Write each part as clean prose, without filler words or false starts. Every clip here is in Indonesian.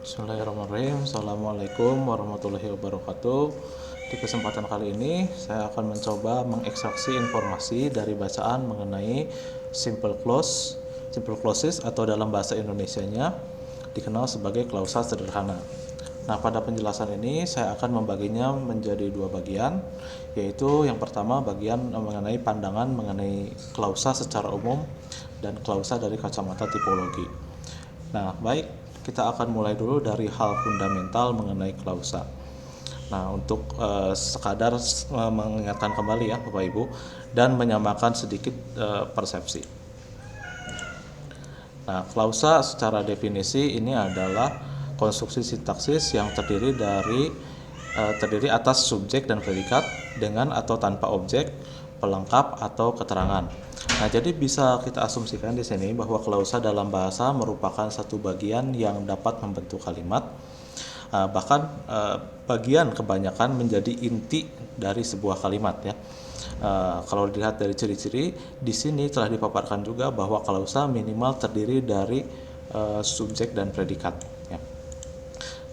Bismillahirrahmanirrahim. Assalamualaikum warahmatullahi wabarakatuh. Di kesempatan kali ini saya akan mencoba mengekstraksi informasi dari bacaan mengenai simple clauses atau dalam bahasa Indonesianya dikenal sebagai klausa sederhana. Nah, pada penjelasan ini saya akan membaginya menjadi dua bagian, yaitu yang pertama bagian mengenai pandangan mengenai klausa secara umum dan klausa dari kacamata tipologi. Nah, baik, kita akan mulai dulu dari hal fundamental mengenai klausa. Nah, untuk sekadar mengingatkan kembali ya Bapak Ibu dan menyamakan sedikit persepsi. Nah, klausa secara definisi ini adalah konstruksi sintaksis yang terdiri atas subjek dan predikat dengan atau tanpa objek, pelengkap atau keterangan. Nah, jadi bisa kita asumsikan di sini bahwa klausa dalam bahasa merupakan satu bagian yang dapat membentuk kalimat, bahkan bagian kebanyakan menjadi inti dari sebuah kalimat ya. Kalau dilihat dari ciri-ciri di sini telah dipaparkan juga bahwa klausa minimal terdiri dari subjek dan predikat ya.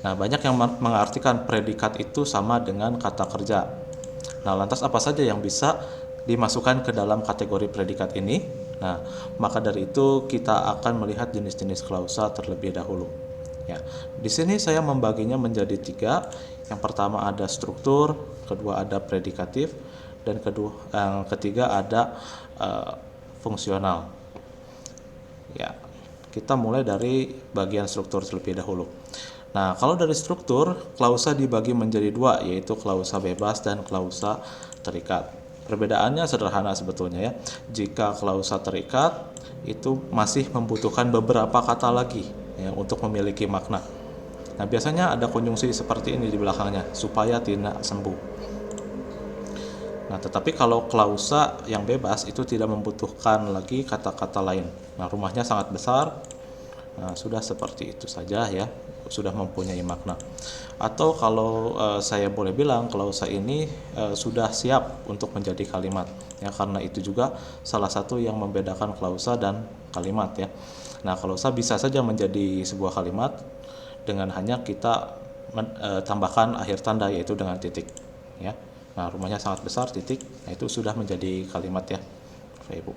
Nah, banyak yang mengartikan predikat itu sama dengan kata kerja. Nah, lantas apa saja yang bisa dimasukkan ke dalam kategori predikat ini? Nah, maka dari itu kita akan melihat jenis-jenis klausa terlebih dahulu. Ya, di sini saya membaginya menjadi tiga. Yang pertama ada struktur, kedua ada predikatif, dan yang ketiga ada fungsional. Ya, kita mulai dari bagian struktur terlebih dahulu. Nah, kalau dari struktur, klausa dibagi menjadi dua, yaitu klausa bebas dan klausa terikat. Perbedaannya sederhana sebetulnya ya. Jika klausa terikat itu masih membutuhkan beberapa kata lagi ya, untuk memiliki makna. Nah, biasanya ada konjungsi seperti ini di belakangnya, supaya tidak sembuh. Nah, tetapi kalau klausa yang bebas itu tidak membutuhkan lagi kata-kata lain. Nah, rumahnya sangat besar. Nah, sudah seperti itu saja ya, sudah mempunyai makna. Atau kalau saya boleh bilang klausa ini sudah siap untuk menjadi kalimat ya, karena itu juga salah satu yang membedakan klausa dan kalimat ya. Nah, klausa bisa saja menjadi sebuah kalimat dengan hanya kita tambahkan akhir tanda yaitu dengan titik ya. Nah, rumahnya sangat besar titik, nah itu sudah menjadi kalimat ya Bapak Ibu.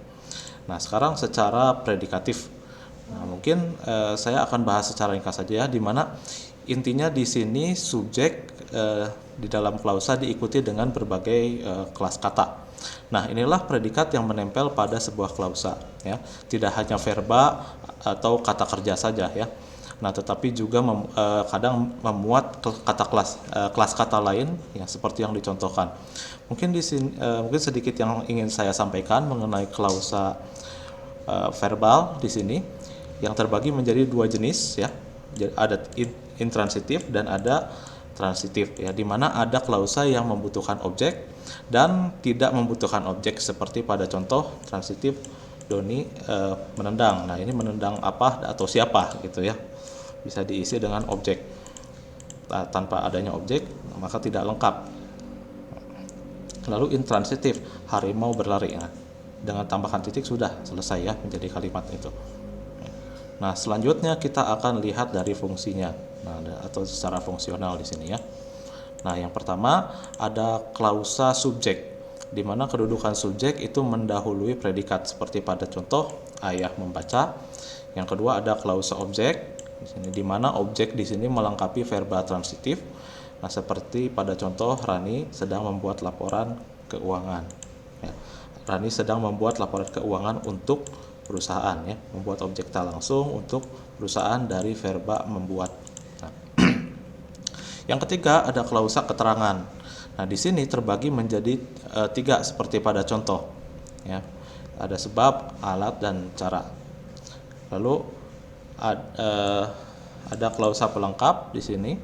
Nah, sekarang secara predikatif. Nah, mungkin saya akan bahas secara ringkas saja ya, di mana intinya di sini subjek di dalam klausa diikuti dengan berbagai kelas kata. Nah, inilah predikat yang menempel pada sebuah klausa ya. Tidak hanya verba atau kata kerja saja ya. Nah, tetapi juga kadang memuat kelas kata lain ya, seperti yang dicontohkan. Mungkin di sini mungkin sedikit yang ingin saya sampaikan mengenai klausa verbal di sini yang terbagi menjadi dua jenis ya. Ada intransitif dan ada transitif ya, di mana ada klausa yang membutuhkan objek dan tidak membutuhkan objek, seperti pada contoh transitif Doni menendang. Nah, ini menendang apa atau siapa gitu ya. Bisa diisi dengan objek. Nah, tanpa adanya objek maka tidak lengkap. Lalu intransitif, harimau berlari. Nah, dengan tambahan titik sudah selesai ya menjadi kalimat itu. Nah, selanjutnya kita akan lihat dari fungsinya. Nah, atau secara fungsional di sini ya. Nah, yang pertama ada klausa subjek, di mana kedudukan subjek itu mendahului predikat seperti pada contoh ayah membaca. Yang kedua ada klausa objek, di sini di mana objek di sini melengkapi verba transitif. Nah, seperti pada contoh Rani sedang membuat laporan keuangan. Ya. Rani sedang membuat laporan keuangan untuk perusahaan ya, membuat objek tak langsung untuk perusahaan dari verba membuat. Nah, yang ketiga ada klausa keterangan. Nah, di sini terbagi menjadi tiga seperti pada contoh ya. Ada sebab, alat, dan cara. Lalu ada klausa pelengkap di sini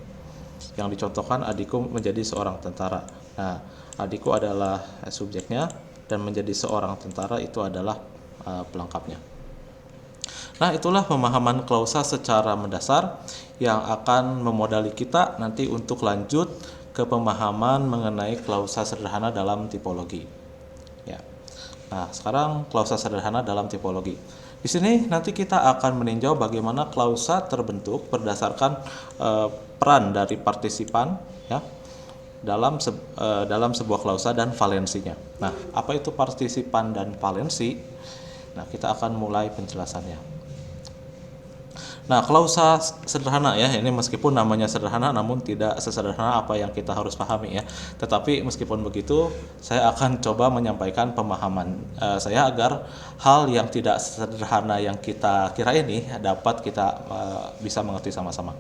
yang dicontohkan adikku menjadi seorang tentara. Nah, adikku adalah subjeknya dan menjadi seorang tentara itu adalah pelengkapnya. Nah, itulah pemahaman klausa secara mendasar yang akan memodali kita nanti untuk lanjut ke pemahaman mengenai klausa sederhana dalam tipologi. Ya. Nah, sekarang klausa sederhana dalam tipologi. Di sini nanti kita akan meninjau bagaimana klausa terbentuk berdasarkan peran dari partisipan ya dalam sebuah klausa dan valensinya. Nah, apa itu partisipan dan valensi? Nah, kita akan mulai penjelasannya. Nah, klausa sederhana ya, ini meskipun namanya sederhana namun tidak sesederhana apa yang kita harus pahami ya. Tetapi meskipun begitu, saya akan coba menyampaikan pemahaman saya agar hal yang tidak sederhana yang kita kira ini dapat kita bisa mengerti sama-sama.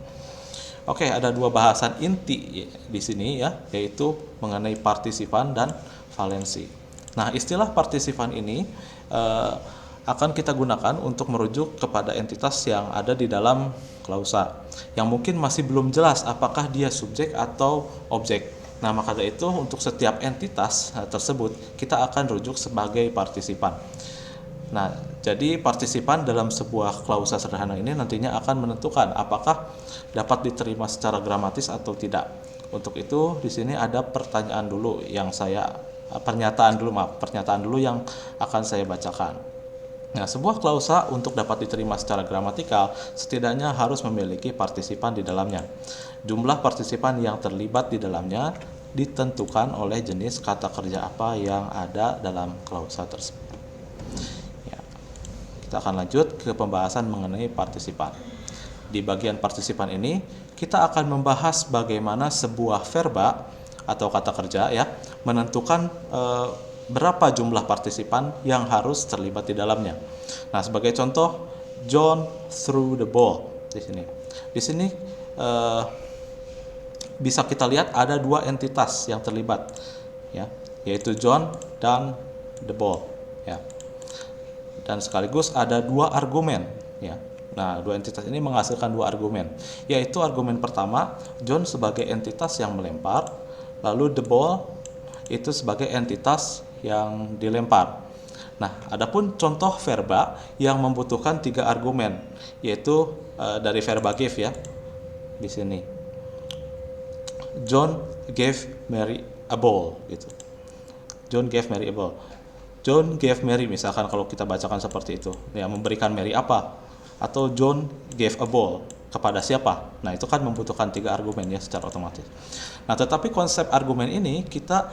Oke, ada dua bahasan inti di sini ya, yaitu mengenai partisipan dan valensi. Nah, istilah partisipan ini akan kita gunakan untuk merujuk kepada entitas yang ada di dalam klausa yang mungkin masih belum jelas apakah dia subjek atau objek. Nah, maka dari itu untuk setiap entitas tersebut kita akan rujuk sebagai partisipan. Nah, jadi partisipan dalam sebuah klausa sederhana ini nantinya akan menentukan apakah dapat diterima secara gramatis atau tidak. Untuk itu di sini ada pernyataan dulu yang akan saya bacakan. Nah, sebuah klausa untuk dapat diterima secara gramatikal setidaknya harus memiliki partisipan di dalamnya. Jumlah partisipan yang terlibat di dalamnya ditentukan oleh jenis kata kerja apa yang ada dalam klausa tersebut. Ya, kita akan lanjut ke pembahasan mengenai partisipan. Di bagian partisipan ini, kita akan membahas bagaimana sebuah verba atau kata kerja ya menentukan berapa jumlah partisipan yang harus terlibat di dalamnya. Nah, sebagai contoh, John threw the ball di sini. Di sini bisa kita lihat ada dua entitas yang terlibat, ya, yaitu John dan the ball, ya. Dan sekaligus ada dua argumen, ya. Nah, dua entitas ini menghasilkan dua argumen, yaitu argumen pertama, John sebagai entitas yang melempar, lalu the ball itu sebagai entitas yang dilempar. Nah, adapun contoh verba yang membutuhkan tiga argumen, yaitu dari verba give ya. Di sini, John gave Mary a ball, gitu. John gave Mary a ball. John gave Mary, misalkan kalau kita bacakan seperti itu, ya, memberikan Mary apa? Atau John gave a ball kepada siapa? Nah, itu kan membutuhkan tiga argumen ya secara otomatis. Nah, tetapi konsep argumen ini kita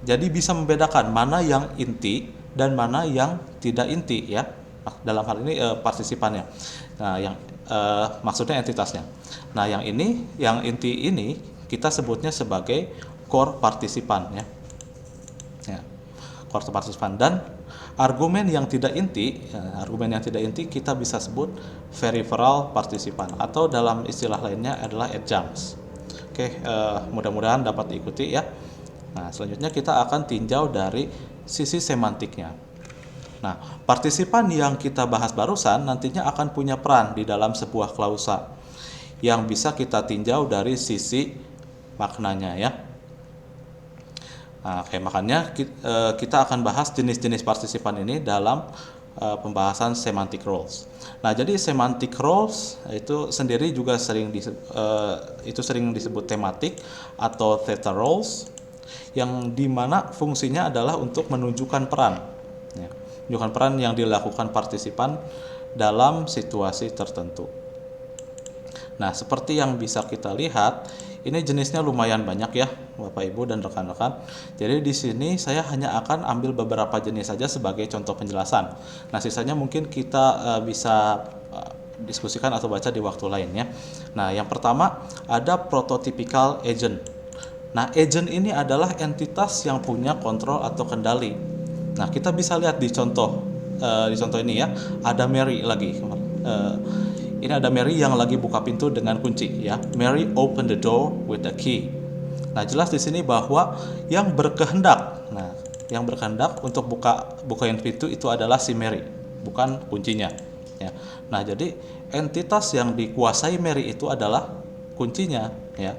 jadi bisa membedakan mana yang inti dan mana yang tidak inti ya. Nah, dalam hal ini partisipannya. Nah, yang maksudnya entitasnya. Nah, yang inti ini kita sebutnya sebagai core partisipan ya. Ya. Core partisipan. Dan argumen yang tidak inti kita bisa sebut peripheral partisipan atau dalam istilah lainnya adalah adjuncts. Oke, mudah-mudahan dapat diikuti ya. Nah, selanjutnya kita akan tinjau dari sisi semantiknya. Nah, partisipan yang kita bahas barusan nantinya akan punya peran di dalam sebuah klausa yang bisa kita tinjau dari sisi maknanya ya. Nah, makanya kita akan bahas jenis-jenis partisipan ini dalam pembahasan semantic roles. Nah, jadi semantic roles itu sendiri juga sering disebut tematik atau theta roles, yang dimana fungsinya adalah untuk menunjukkan peran, ya, menunjukkan peran yang dilakukan partisipan dalam situasi tertentu. Nah, seperti yang bisa kita lihat, ini jenisnya lumayan banyak ya, Bapak Ibu dan rekan-rekan. Jadi di sini saya hanya akan ambil beberapa jenis saja sebagai contoh penjelasan. Nah, sisanya mungkin kita bisa diskusikan atau baca di waktu lain ya. Nah, yang pertama ada prototypical agent. Nah, agent ini adalah entitas yang punya kontrol atau kendali. Nah, kita bisa lihat di contoh ini ya, ada Mary lagi. Ini ada Mary yang lagi buka pintu dengan kunci ya. Mary open the door with a key. Nah, jelas di sini bahwa yang berkehendak untuk bukain pintu itu adalah si Mary, bukan kuncinya. Ya. Nah, jadi entitas yang dikuasai Mary itu adalah kuncinya ya.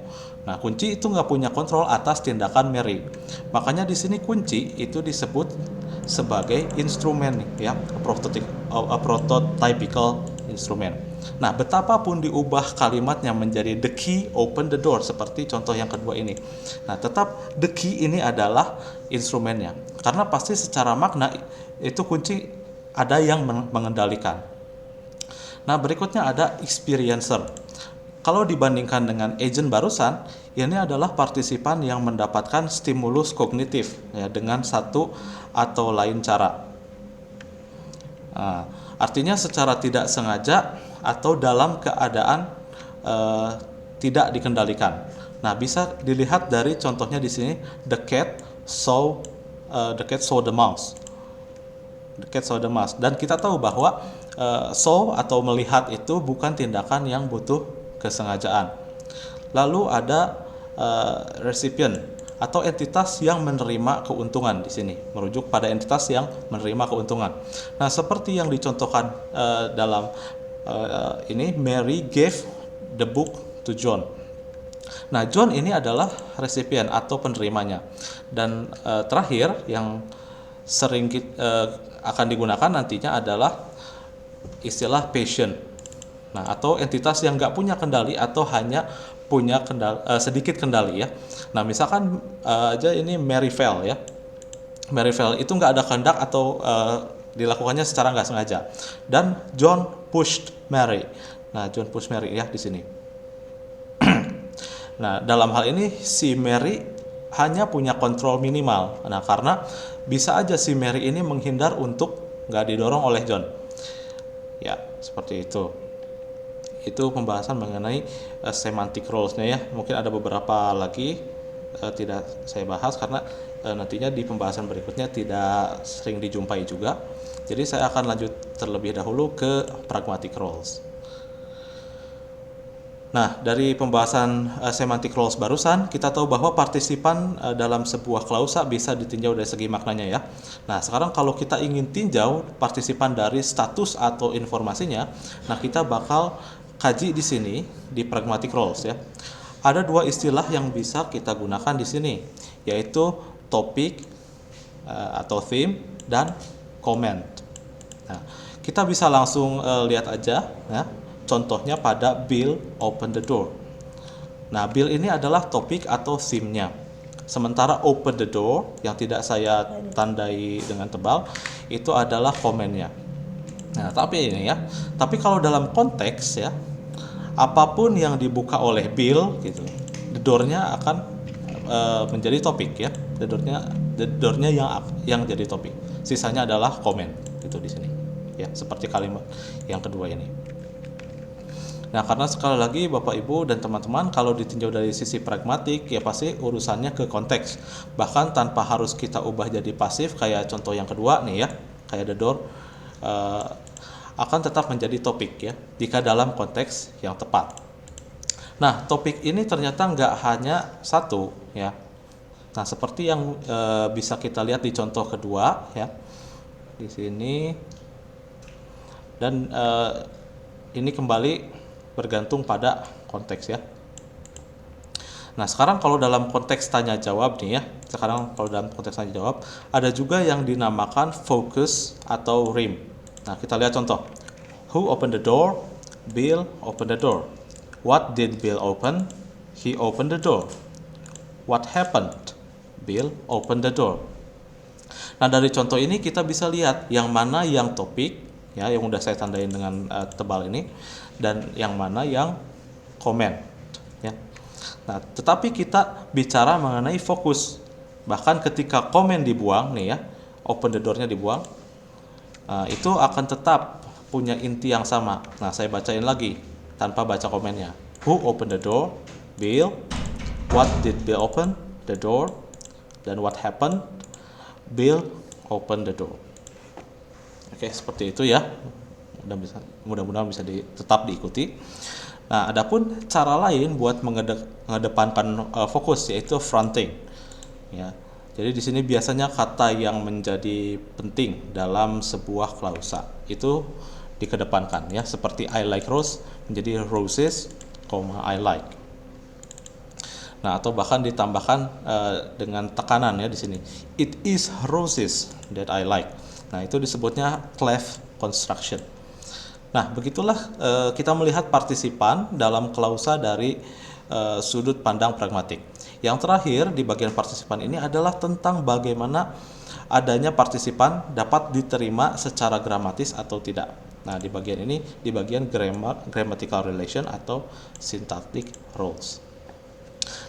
Nah, kunci itu nggak punya kontrol atas tindakan Mary. Makanya di sini kunci itu disebut sebagai instrumen ya, a prototypical instrument. Nah, betapapun diubah kalimatnya menjadi the key open the door seperti contoh yang kedua ini. Nah, tetap the key ini adalah instrumennya. Karena pasti secara makna itu kunci ada yang mengendalikan. Nah, berikutnya ada experiencer. Kalau dibandingkan dengan agent barusan, ini adalah partisipan yang mendapatkan stimulus kognitif ya, dengan satu atau lain cara. Nah, artinya secara tidak sengaja atau dalam keadaan tidak dikendalikan. Nah, bisa dilihat dari contohnya di sini, the cat saw the mouse. The cat saw the mouse. Dan kita tahu bahwa saw atau melihat itu bukan tindakan yang butuh kesengajaan. Lalu ada recipient atau entitas yang menerima keuntungan di sini, merujuk pada entitas yang menerima keuntungan. Nah, seperti yang dicontohkan dalam ini, Mary gave the book to John. Nah, John ini adalah resipien atau penerimanya. Dan terakhir yang sering akan digunakan nantinya adalah istilah patient. Nah, atau entitas yang nggak punya kendali atau hanya punya sedikit kendali ya. Nah, misalkan aja ini Mary fell ya. Mary fell itu nggak ada kehendak atau dilakukannya secara nggak sengaja. Dan John pushed Mary. Nah, John pushed Mary ya di sini. Nah, dalam hal ini si Mary hanya punya kontrol minimal. Nah, karena bisa aja si Mary ini menghindar untuk nggak didorong oleh John. Ya, seperti itu. Itu pembahasan mengenai semantic roles-nya ya. Mungkin ada beberapa lagi tidak saya bahas karena nantinya di pembahasan berikutnya tidak sering dijumpai juga. Jadi saya akan lanjut terlebih dahulu ke pragmatic roles. Nah, dari pembahasan semantic roles barusan, kita tahu bahwa partisipan dalam sebuah klausa bisa ditinjau dari segi maknanya ya. Nah, sekarang kalau kita ingin tinjau partisipan dari status atau informasinya, nah kita bakal kaji di sini di pragmatic roles ya. Ada dua istilah yang bisa kita gunakan di sini, yaitu topic atau theme dan comment. Nah, kita bisa langsung lihat aja ya. Contohnya pada Bill open the door. Nah, Bill ini adalah topik atau theme-nya. Sementara open the door yang tidak saya tandai dengan tebal itu adalah komennya. Nah, tapi ini ya. Tapi kalau dalam konteks ya, apapun yang dibuka oleh Bill gitu, the door-nya akan menjadi topik ya. The door-nya yang jadi topik. Sisanya adalah komen gitu di sini. Ya, seperti kalimat yang kedua ini. Nah, karena sekali lagi Bapak Ibu dan teman-teman, kalau ditinjau dari sisi pragmatik ya pasti urusannya ke konteks. Bahkan tanpa harus kita ubah jadi pasif kayak contoh yang kedua nih ya, kayak the door akan tetap menjadi topik ya jika dalam konteks yang tepat. Nah, topik ini ternyata nggak hanya satu ya. Nah, seperti yang bisa kita lihat di contoh kedua ya di sini, dan ini kembali bergantung pada konteks ya. Nah, sekarang kalau dalam konteks tanya jawab nih ya, ada juga yang dinamakan focus atau rim. Nah, kita lihat contoh. Who opened the door? Bill opened the door. What did Bill open? He opened the door. What happened? Bill opened the door. Nah, dari contoh ini kita bisa lihat yang mana yang topik ya, yang udah saya tandain dengan tebal ini, dan yang mana yang komen ya. Nah, tetapi kita bicara mengenai fokus. Bahkan ketika komen dibuang nih ya, open the door-nya dibuang, itu akan tetap punya inti yang sama. Nah, saya bacain lagi tanpa baca komennya. Who opened the door? Bill. What did Bill open? The door. Dan what happened? Bill opened the door. Oke, seperti itu ya. Mudah-mudahan bisa tetap diikuti. Nah, adapun cara lain buat mengedepankan fokus yaitu fronting. Ya. Jadi di sini biasanya kata yang menjadi penting dalam sebuah klausa itu dikedepankan ya, seperti I like rose menjadi roses, I like. Nah, atau bahkan ditambahkan dengan tekanan ya di sini. It is roses that I like. Nah, itu disebutnya clef construction. Nah, begitulah kita melihat partisipan dalam klausa dari sudut pandang pragmatik. Yang terakhir di bagian partisipan ini adalah tentang bagaimana adanya partisipan dapat diterima secara gramatis atau tidak. Nah, di bagian ini di bagian grammatical relation atau syntactic rules.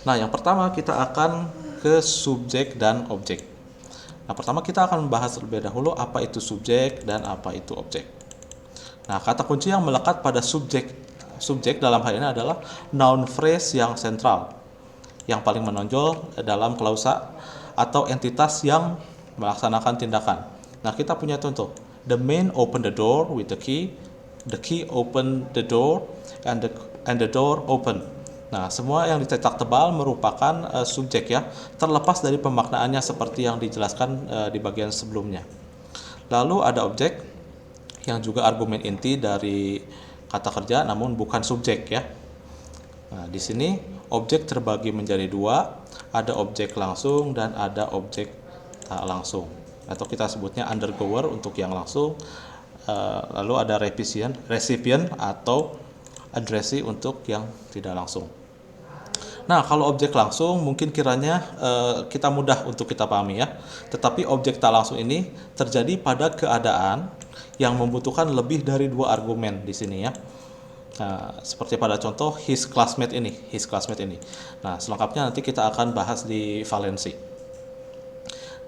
Nah, yang pertama kita akan ke subjek dan objek. Nah, pertama kita akan membahas terlebih dahulu apa itu subjek dan apa itu objek. Nah, kata kunci yang melekat pada subjek dalam hal ini adalah noun phrase yang sentral, yang paling menonjol dalam klausa atau entitas yang melaksanakan tindakan. Nah, kita punya contoh. The man opened the door with the key opened the door, and the door opened. Nah, semua yang dicetak tebal merupakan subjek ya, terlepas dari pemaknaannya seperti yang dijelaskan di bagian sebelumnya. Lalu ada objek yang juga argumen inti dari kata kerja namun bukan subjek ya. Nah, di sini objek terbagi menjadi dua, ada objek langsung dan ada objek tak langsung, atau kita sebutnya undergoer untuk yang langsung, lalu ada recipient atau addressee untuk yang tidak langsung. Nah, kalau objek langsung mungkin kiranya kita mudah untuk kita pahami ya, tetapi objek tak langsung ini terjadi pada keadaan yang membutuhkan lebih dari dua argumen di sini ya. Nah, seperti pada contoh his classmate ini. Nah, selengkapnya nanti kita akan bahas di valensi.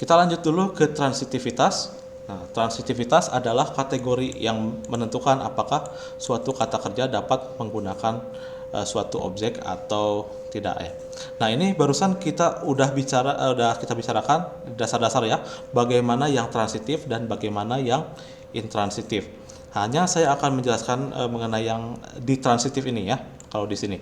Kita lanjut dulu ke transitivitas. Nah, transitivitas adalah kategori yang menentukan apakah suatu kata kerja dapat menggunakan suatu objek atau tidak ya. Nah, ini barusan kita udah kita bicarakan dasar-dasar ya, bagaimana yang transitif dan bagaimana yang intransitif. Hanya saya akan menjelaskan mengenai yang ditransitif ini ya, kalau di sini.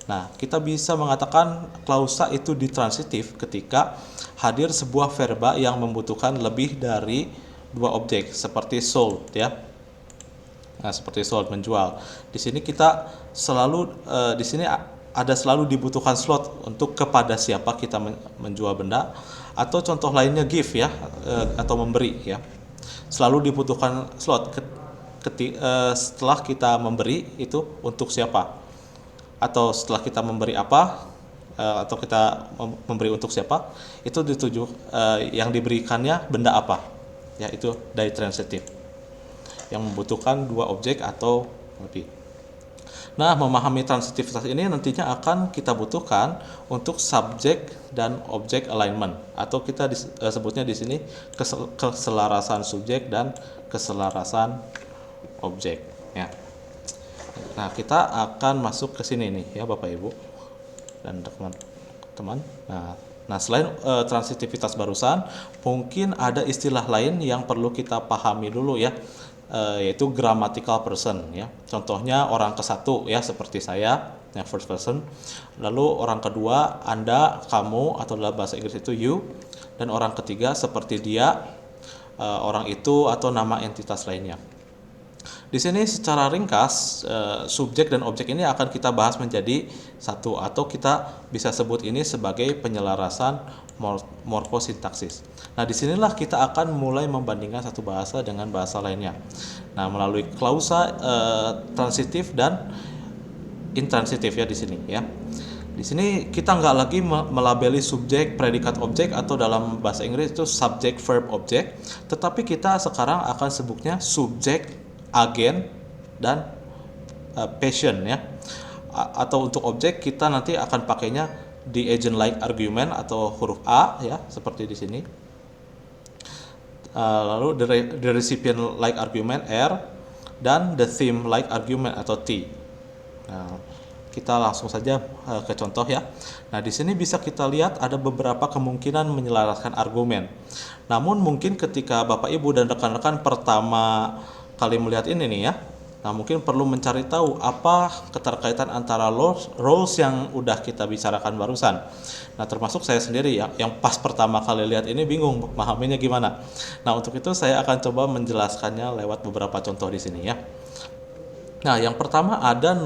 Nah, kita bisa mengatakan klausa itu ditransitif ketika hadir sebuah verba yang membutuhkan lebih dari dua objek seperti sold ya. Nah, seperti sold menjual. Di sini kita selalu di sini ada selalu dibutuhkan slot untuk kepada siapa kita menjual benda, atau contoh lainnya give ya, atau memberi ya. Selalu dibutuhkan slot setelah kita memberi itu untuk siapa, atau setelah kita memberi apa, atau kita memberi untuk siapa, itu dituju yang diberikannya benda apa ya, itu ditransitif yang membutuhkan dua objek atau lebih. Nah, memahami transitivitas ini nantinya akan kita butuhkan untuk subjek dan objek alignment, atau kita sebutnya di sini keselarasan subjek dan keselarasan objek ya. Nah, kita akan masuk ke sini nih ya Bapak Ibu dan teman-teman. Nah, selain transitivitas barusan, mungkin ada istilah lain yang perlu kita pahami dulu ya, yaitu grammatical person ya. Contohnya orang ke-1 ya, seperti saya yang first person. Lalu orang kedua Anda, kamu, atau dalam bahasa Inggris itu you, dan orang ketiga seperti dia, orang itu, atau nama entitas lainnya. Di sini secara ringkas subjek dan objek ini akan kita bahas menjadi satu, atau kita bisa sebut ini sebagai penyelarasan morfosintaksis. Nah, disinilah kita akan mulai membandingkan satu bahasa dengan bahasa lainnya. Nah, melalui klausa transitif dan intransitif ya di sini ya. Di sini kita nggak lagi melabeli subjek, predikat, objek, atau dalam bahasa Inggris itu subject, verb, object, tetapi kita sekarang akan sebutnya subjek, agen, dan patient ya. Atau untuk objek kita nanti akan pakainya the agent like argument atau huruf A ya, seperti di sini. Lalu the recipient like argument R, dan the theme like argument atau T. Nah, kita langsung saja ke contoh ya. Nah, di sini bisa kita lihat ada beberapa kemungkinan menyelaraskan argumen. Namun mungkin ketika Bapak Ibu dan rekan-rekan pertama kali melihat ini nih ya, nah mungkin perlu mencari tahu apa keterkaitan antara roles yang udah kita bicarakan barusan. Nah, termasuk saya sendiri ya, yang pas pertama kali lihat ini bingung memahaminya gimana. Nah, untuk itu saya akan coba menjelaskannya lewat beberapa contoh di sini ya. Nah, yang pertama ada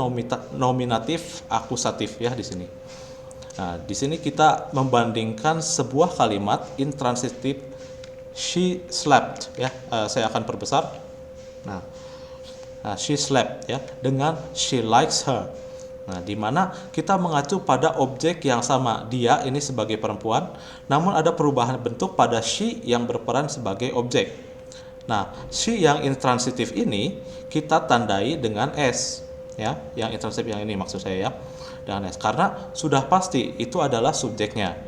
nominatif akusatif ya di sini. Nah, di sini kita membandingkan sebuah kalimat intransitif she slept ya. Saya akan perbesar. Nah, she slept ya dengan she likes her. Nah, di mana kita mengacu pada objek yang sama, dia ini sebagai perempuan, namun ada perubahan bentuk pada she yang berperan sebagai objek. Nah, she yang intransitif ini kita tandai dengan S, ya, yang intransitif yang ini maksud saya ya, dengan S, karena sudah pasti itu adalah subjeknya.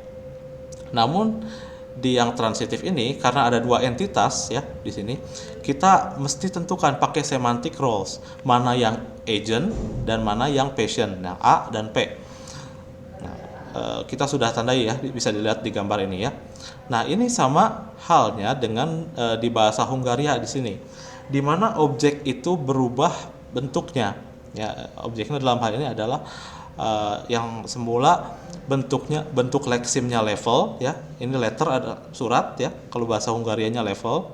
Namun di yang transitif ini karena ada dua entitas ya di sini, kita mesti tentukan pakai semantic roles, mana yang agent dan mana yang patient, nah A dan P. Nah, kita sudah tandai ya, bisa dilihat di gambar ini ya. Nah, ini sama halnya dengan di bahasa Hungaria di sini, di mana objek itu berubah bentuknya. Ya, objeknya dalam hal ini adalah yang semula bentuk leksimnya level ya, ini letter ada surat ya, kalau bahasa Hungarianya level.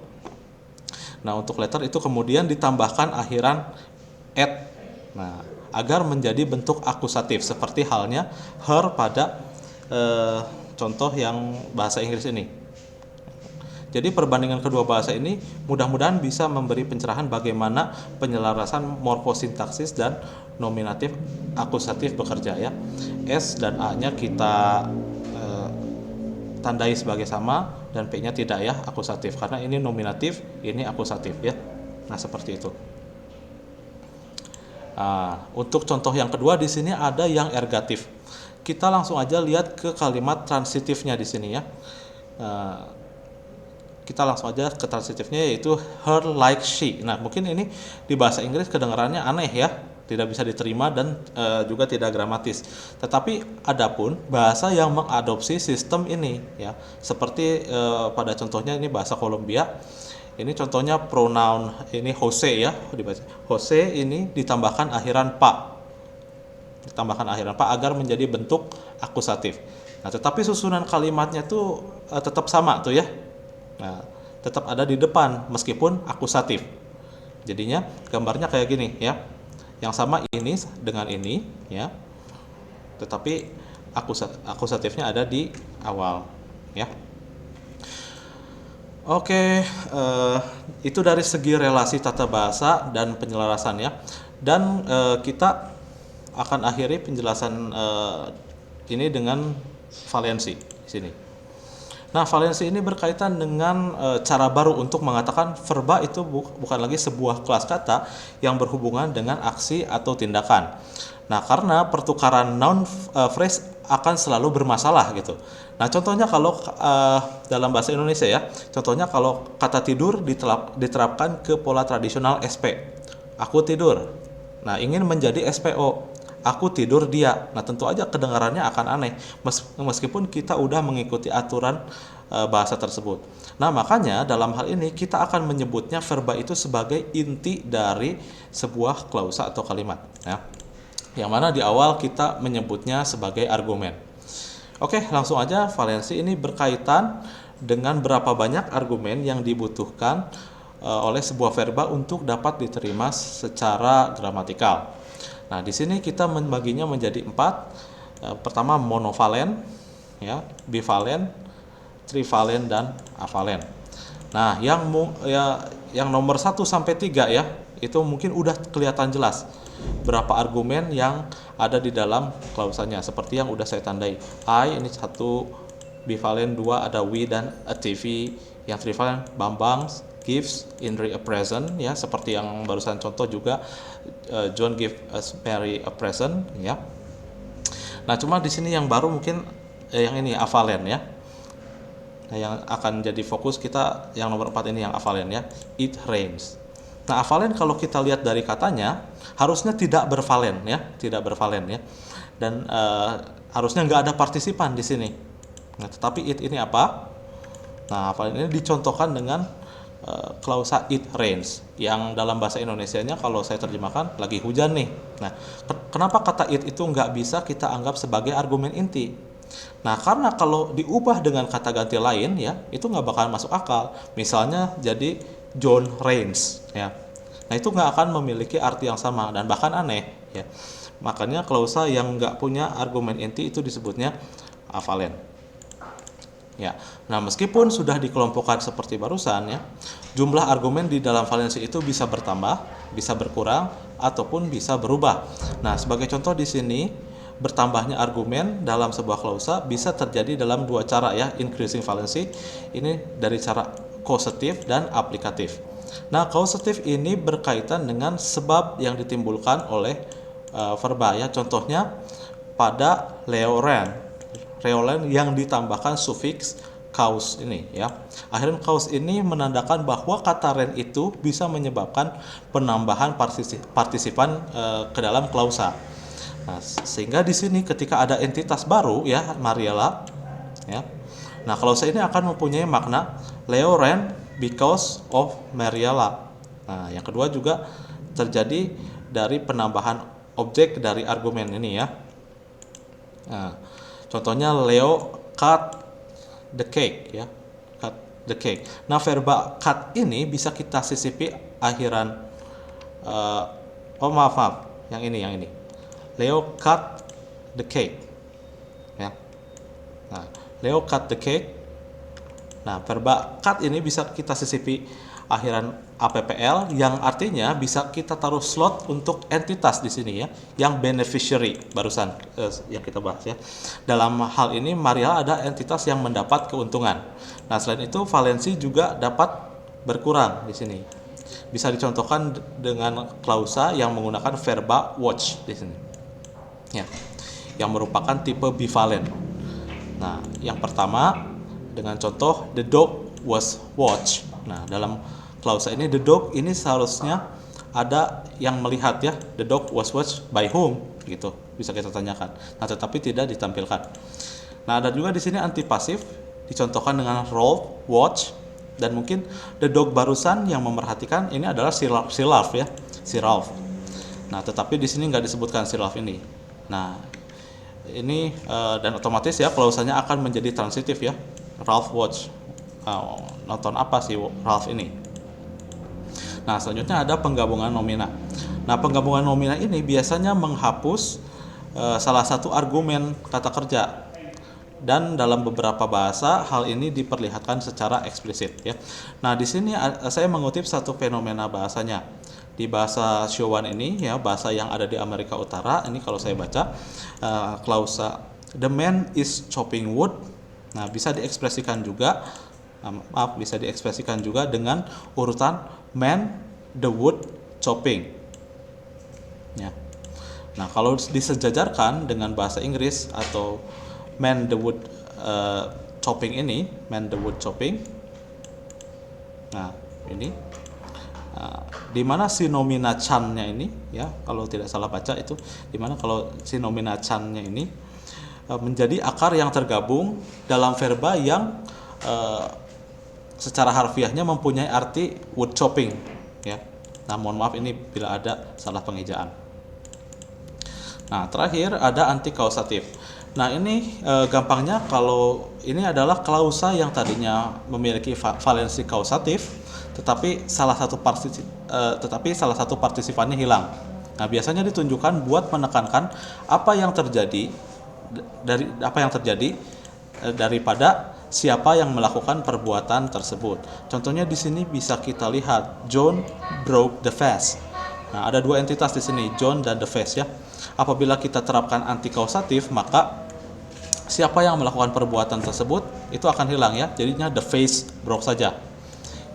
Nah, untuk letter itu kemudian ditambahkan akhiran at, nah agar menjadi bentuk akusatif seperti halnya her pada contoh yang bahasa Inggris ini. Jadi perbandingan kedua bahasa ini mudah-mudahan bisa memberi pencerahan bagaimana penyelarasan morfosintaksis dan nominatif akusatif bekerja ya. S dan A-nya kita tandai sebagai sama dan P-nya tidak ya, akusatif, karena ini nominatif, ini akusatif ya. Nah, seperti itu. Untuk contoh yang kedua di sini ada yang ergatif. Kita langsung aja lihat ke kalimat transitifnya di sini ya. Kita langsung aja ke transitifnya, yaitu her like she. Nah, mungkin ini di bahasa Inggris kedengarannya aneh ya, tidak bisa diterima dan juga tidak gramatis. Tetapi adapun bahasa yang mengadopsi sistem ini ya, seperti pada contohnya ini bahasa Kolombia. Ini contohnya pronoun ini Jose ya, dibaca Jose, ini ditambahkan akhiran pa. Ditambahkan akhiran pa agar menjadi bentuk akusatif. Nah, tetapi susunan kalimatnya tuh tetap sama tuh ya. Nah, tetap ada di depan meskipun akusatif. Jadinya gambarnya kayak gini ya. Yang sama ini dengan ini ya. Tetapi akusatifnya ada di awal ya. Oke, itu dari segi relasi tata bahasa dan penyelarasan ya. Dan kita akan akhiri penjelasan ini dengan valensi di sini. Nah, valensi ini berkaitan dengan cara baru untuk mengatakan verba itu bukan lagi sebuah kelas kata yang berhubungan dengan aksi atau tindakan. Nah, karena pertukaran noun phrase akan selalu bermasalah gitu. Nah, contohnya kalau dalam bahasa Indonesia ya, contohnya kalau kata tidur diterapkan ke pola tradisional SP. Aku tidur. Nah, ingin menjadi SPO. Aku tidur dia. Nah, tentu aja kedengarannya akan aneh meskipun kita udah mengikuti aturan bahasa tersebut. Nah, makanya dalam hal ini kita akan menyebutnya verba itu sebagai inti dari sebuah klausa atau kalimat ya. Yang mana di awal kita menyebutnya sebagai argumen. Oke, langsung aja, valensi ini berkaitan dengan berapa banyak argumen yang dibutuhkan oleh sebuah verba untuk dapat diterima secara gramatikal. Nah, di sini kita membaginya menjadi 4. Pertama monovalen, ya, bivalen, trivalen dan avalen. Nah, yang nomor 1 sampai 3 ya, itu mungkin udah kelihatan jelas berapa argumen yang ada di dalam klausanya, seperti yang udah saya tandai. I ini 1 bivalen, 2 ada we dan a TV. Yang trivalen Bambang gives Indri a present ya, seperti yang barusan contoh juga John give us Mary a present ya. Nah, cuma di sini yang baru mungkin yang ini avalen ya. Nah, yang akan jadi fokus kita yang nomor 4 ini yang avalen ya. It rains. Nah, avalen kalau kita lihat dari katanya harusnya tidak bervalen ya, tidak bervalen ya. Dan harusnya nggak ada partisipan di sini. Nah, tetapi it ini apa? Nah, avalen ini dicontohkan dengan klausa it rains, yang dalam bahasa Indonesianya kalau saya terjemahkan lagi hujan nih. Nah, kenapa kata it itu nggak bisa kita anggap sebagai argumen inti? Nah, karena kalau diubah dengan kata ganti lain ya, itu nggak bakalan masuk akal. Misalnya jadi John rains ya. Nah, itu nggak akan memiliki arti yang sama dan bahkan aneh ya. Makanya klausa yang nggak punya argumen inti itu disebutnya avalen. Ya, nah meskipun sudah dikelompokkan seperti barusan ya, jumlah argumen di dalam valensi itu bisa bertambah, bisa berkurang, ataupun bisa berubah. Nah, sebagai contoh di sini, bertambahnya argumen dalam sebuah klausa bisa terjadi dalam dua cara ya, increasing valency. Ini dari cara kausatif dan aplikatif. Nah, kausatif ini berkaitan dengan sebab yang ditimbulkan oleh verba ya. Contohnya pada leoren yang ditambahkan sufiks kaus ini ya. Akhirnya kaus ini menandakan bahwa kata ren itu bisa menyebabkan penambahan partisipan ke dalam klausa. Nah, sehingga di sini ketika ada entitas baru ya, Mariela ya. Nah, klausa ini akan mempunyai makna Leo ran because of Mariela. Nah, yang kedua juga terjadi dari penambahan objek dari argumen ini ya. Nah, contohnya Leo cut the cake ya, cut the cake. Nah, verba cut ini bisa kita sisipi akhiran maaf, yang ini. Leo cut the cake ya. Nah, Leo cut the cake. Nah, verba cut ini bisa kita sisipi akhiran APPL yang artinya bisa kita taruh slot untuk entitas di sini ya, yang beneficiary barusan yang kita bahas ya. Dalam hal ini Mariela ada entitas yang mendapat keuntungan. Nah, selain itu valensi juga dapat berkurang di sini. Bisa dicontohkan dengan klausa yang menggunakan verba watch di sini. Ya. Yang merupakan tipe bivalen. Nah, yang pertama dengan contoh the dog was watched. Nah, dalam klausa ini the dog ini seharusnya ada yang melihat ya, the dog was watched by whom gitu, bisa kita tanyakan. Nah, tetapi tidak ditampilkan. Nah, ada juga di sini antipasif dicontohkan dengan Rolf watch, dan mungkin the dog barusan yang memerhatikan ini adalah si Ralph ya, si Ralph. Nah, tetapi di sini nggak disebutkan si Ralph ini. Nah, ini dan otomatis ya klausanya akan menjadi transitif ya. Ralph watch. Nonton apa sih Ralph ini? Nah, selanjutnya ada penggabungan nomina. Nah, penggabungan nomina ini biasanya menghapus salah satu argumen kata kerja. Dan dalam beberapa bahasa hal ini diperlihatkan secara eksplisit ya. Nah, di sini saya mengutip satu fenomena bahasanya. Di bahasa Siouan ini ya, bahasa yang ada di Amerika Utara, ini kalau saya baca klausa the man is chopping wood. Nah, bisa diekspresikan juga dengan urutan man the wood chopping. Ya. Nah, kalau disejajarkan dengan bahasa Inggris atau man the wood chopping ini, man the wood chopping. Nah, ini di mana si nomina can-nya ini ya, kalau tidak salah baca itu di mana kalau si nomina can-nya ini menjadi akar yang tergabung dalam verba yang secara harfiahnya mempunyai arti wood chopping ya. Nah, mohon maaf ini bila ada salah pengejaan. Nah, terakhir ada antikausatif. Nah, ini gampangnya kalau ini adalah klausa yang tadinya memiliki valensi kausatif, tetapi salah satu partisipannya hilang. Nah, biasanya ditunjukkan buat menekankan apa yang terjadi daripada siapa yang melakukan perbuatan tersebut. Contohnya di sini bisa kita lihat John broke the vase. Nah, ada dua entitas di sini, John dan the vase ya. Apabila kita terapkan antikausatif, maka siapa yang melakukan perbuatan tersebut itu akan hilang ya. Jadinya the vase broke saja.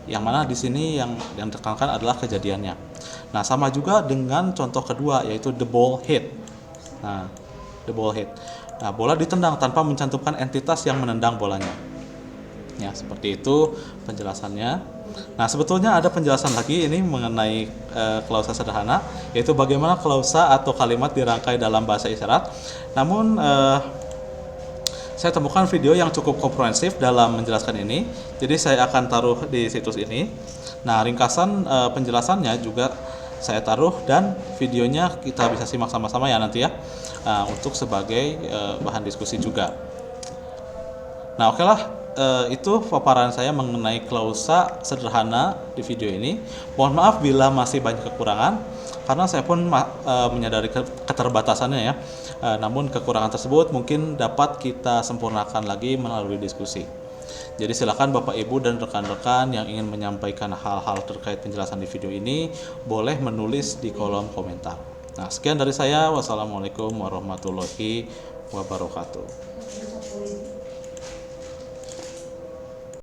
Yang mana di sini yang ditekankan adalah kejadiannya. Nah, sama juga dengan contoh kedua yaitu the ball hit. Nah, the ball hit. Nah, bola ditendang tanpa mencantumkan entitas yang menendang bolanya. Ya, seperti itu penjelasannya. Nah, sebetulnya ada penjelasan lagi ini mengenai klausa sederhana, yaitu bagaimana klausa atau kalimat dirangkai dalam bahasa isyarat. Namun saya temukan video yang cukup komprehensif dalam menjelaskan ini, jadi saya akan taruh di situs ini. Nah, ringkasan penjelasannya juga saya taruh dan videonya kita bisa simak sama-sama ya nanti ya, untuk sebagai bahan diskusi juga. Nah, oke lah, itu paparan saya mengenai klausa sederhana di video ini. Mohon maaf bila masih banyak kekurangan, karena saya pun menyadari keterbatasannya ya. Namun kekurangan tersebut mungkin dapat kita sempurnakan lagi melalui diskusi. Jadi silakan Bapak Ibu dan rekan-rekan yang ingin menyampaikan hal-hal terkait penjelasan di video ini boleh menulis di kolom komentar. Nah, sekian dari saya. Wassalamualaikum warahmatullahi wabarakatuh.